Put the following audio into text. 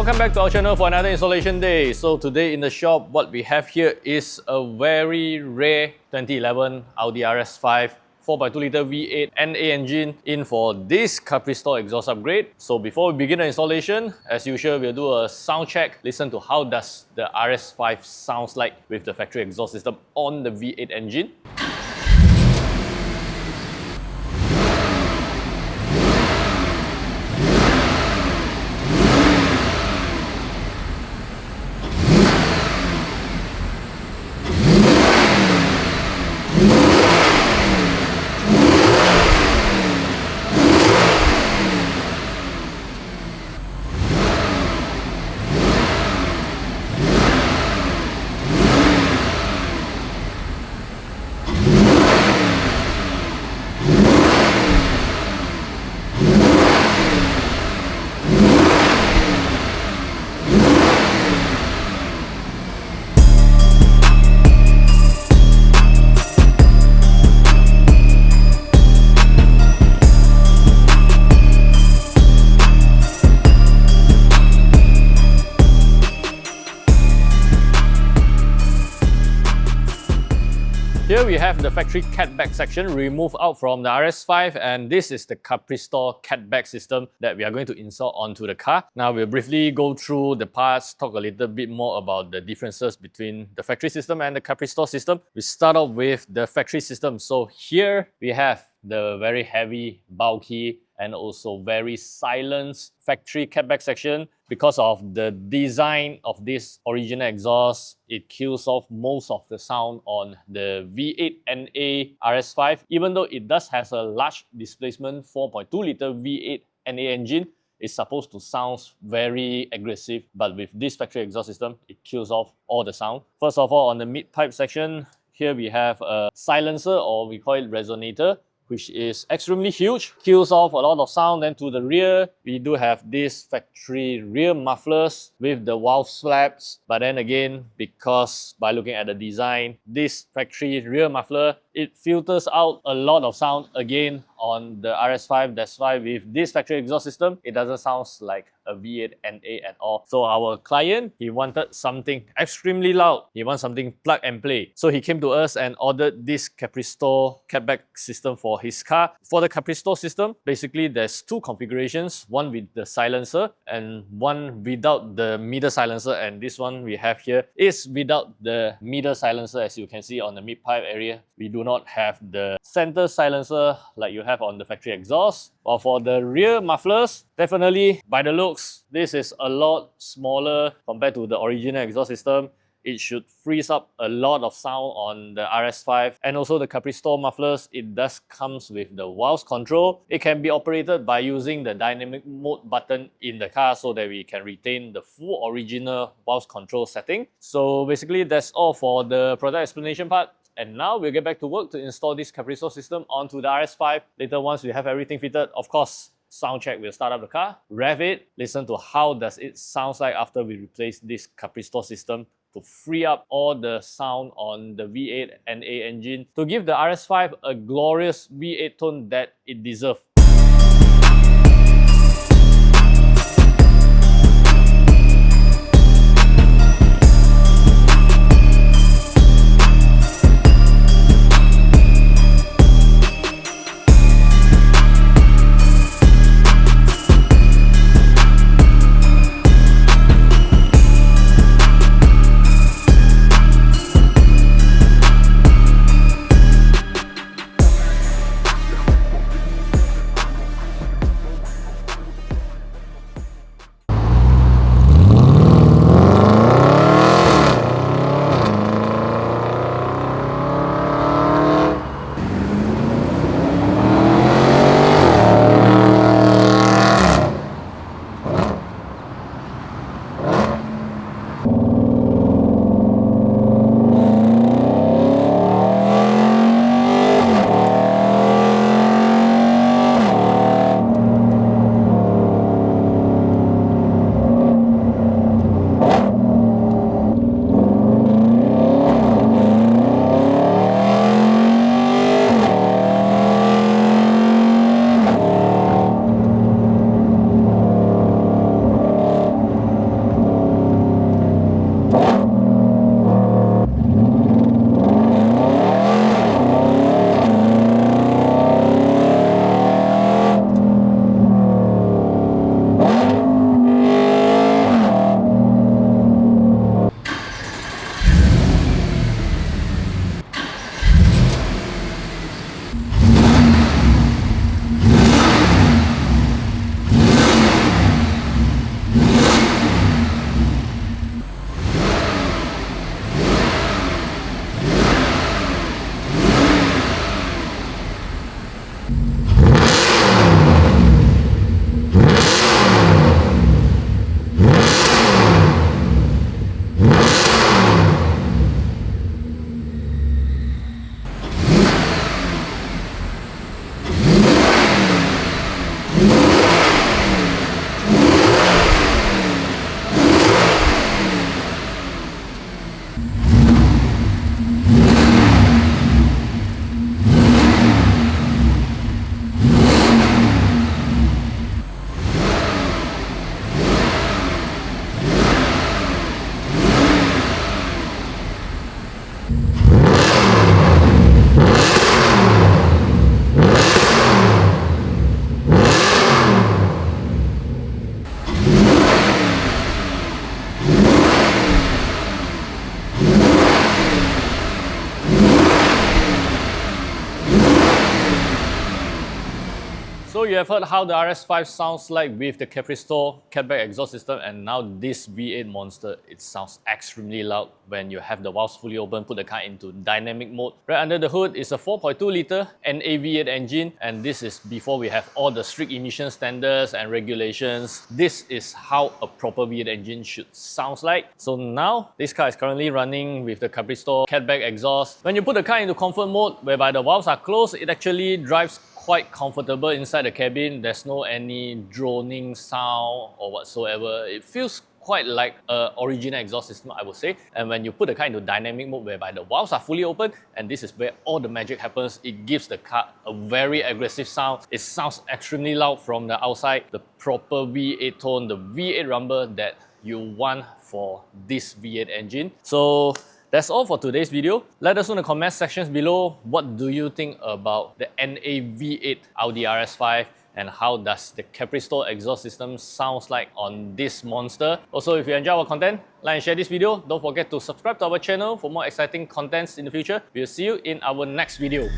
welcome back to our channel for another installation day. So today in the shop, what we have here is a very rare 2011 Audi RS5 4.2 litre V8 NA engine in for this Capristo exhaust upgrade. So before we begin the installation, as usual, we'll do a sound check, listen to how does the RS5 sounds like with the factory exhaust system on the V8 engine. Here we have the factory catback section removed out from the RS5, and this is the Capristo catback system that we are going to install onto the car. Now we'll briefly go through the parts, talk a little bit more about the differences between the factory system and the Capristo system. We start off with the factory system. So here we have the very heavy, bulky, and also very silent factory catback section. Because of the design of this original exhaust, it kills off most of the sound on the V8 NA RS5. Even though it does has a large displacement 4.2 litre V8 NA engine, it's supposed to sound very aggressive, but with this factory exhaust system, it kills off all the sound. First of all, on the mid-pipe section, here we have a silencer, or we call it resonator, which is extremely huge, kills off a lot of sound. Then to the rear, we do have this factory rear mufflers with the valve flaps. But then again, because by looking at the design, this factory rear muffler, it filters out a lot of sound again on the RS5. That's why with this factory exhaust system, it doesn't sound like a V8 NA at all. So our client, he wanted something extremely loud. He wants something plug and play. So he came to us and ordered this Capristo catback system for his car. For the Capristo system, basically there's two configurations, one with the silencer and one without the middle silencer, and this one we have here is without the middle silencer. As you can see on the mid-pipe area, we do not have the center silencer like you have on the factory exhaust. While for the rear mufflers, definitely by the looks, this is a lot smaller compared to the original exhaust system. It should freeze up a lot of sound on the RS5. And also the Capristo mufflers, it does comes with the valve control. It can be operated by using the dynamic mode button in the car so that we can retain the full original valve control setting. So basically that's all for the product explanation part. And now we'll get back to work to install this Capristo system onto the RS5. Later, once we have everything fitted, of course, sound check, we'll start up the car, rev it, listen to how does it sounds like after we replace this Capristo system to free up all the sound on the V8 NA engine to give the RS5 a glorious V8 tone that it deserves. So you have heard how the RS5 sounds like with the Capristo catback exhaust system, and now this V8 monster, it sounds extremely loud when you have the valves fully open, put the car into dynamic mode. Right under the hood is a 4.2 litre NA V8 engine, and this is before we have all the strict emission standards and regulations. This is how a proper V8 engine should sound like. So now this car is currently running with the Capristo catback exhaust. When you put the car into comfort mode, whereby the valves are closed, it actually drives quite comfortable inside the cabin. There's no any droning sound or whatsoever. It feels quite like an original exhaust system, I would say. And when you put the car into dynamic mode, whereby the valves are fully open, and this is where all the magic happens, it gives the car a very aggressive sound. It sounds extremely loud from the outside, the proper V8 tone, the V8 rumble that you want for this V8 engine. So that's all for today's video. Let us know in the comment sections below, what do you think about the NA V8 Audi RS5, and how does the Capristo exhaust system sounds like on this monster. Also, if you enjoy our content, like and share this video. Don't forget to subscribe to our channel for more exciting contents in the future. We'll see you in our next video.